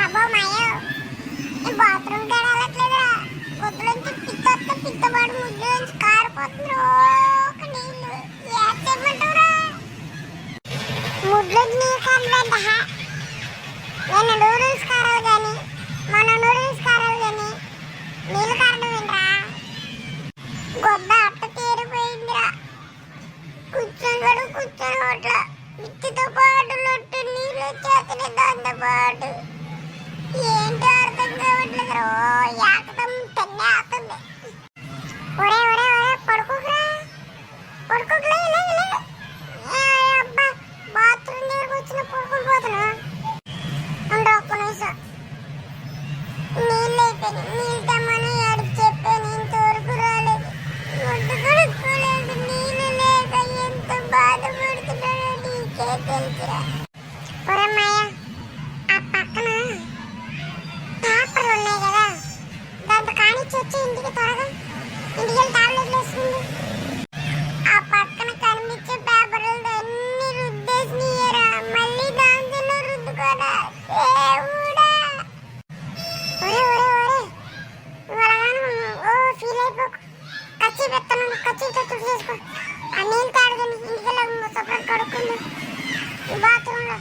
అబ్బో మాయో ఈ బాత్రూమ్ కి వెళ్ళట్లేదురా. పొద్దులోంచి పిత్తొస్తే పిత్తపాడు ముద్దులోంచి కారిపోతుంది ఒక నీళ్ళు. ఏం చేయమంటావురా? ముద్దులోంచి నీళ్ళు కారలేదంట. నేను నూడిల్స్ కారాలి కానీ మన నూడిల్స్ కారాలి కానీ నీళ్ళు కారడం ఏంట్రా? గొడ్డ అట్ట తీరిపోయిందిరా. కూర్చొని ఓట్ల మిత్తితో పాటు లొట్టు నీళ్ళు వచ్చేస్తున్నాయి. దాంతో పాటు ఏంటో అర్థం కావట్లేదు. ఏకదం తెన్నేస్తుంది. ఒరే ఒరే ఒరే పడుకోకురా, పడుకోకులే. అబ్బా బాత్రూమ్ దగ్గరకు వచ్చిన పడుకుని పోతున్నా. ఉండు ఒక్క నిమిషం. నీళ్ళు అయిపోయినాయి. నీళ్ళు తెమ్మని అడిగి చెప్పాను, ఇంతవరకు రాలేదు. ఒడ్డు కొడుకోలేదు, నీళ్ళు లేక ఎంత బాధపడుతున్నాడో నీకే తెలుసురా. ఒరే మాయ, ఆ పక్కన పేపర్లు ఉన్నాయి కదా, దాంతో కానిచ్చి వచ్చి ఇంటికి త్వరగా. ఇంటికి వెళ్ళి టాబ్లెట్లు వేసుకుంది. ఆ పక్కన కనిపించే పేపర్లతో అన్ని రుద్దేసినాయరా. మళ్ళీ దాంతో రుద్దుకోడా దేవుడా. ఒరే ఒరే ఒరే ఫీల్ అయిపోకు. కచ్చి పెత్తను, కచ్చితో తుడి చేసుకో. ఆ నీళ్ళు తాడుకొని ఇంటికి వెళ్ళి శుభ్రం కడుక్కుంది ఈ బాత్రూంలో.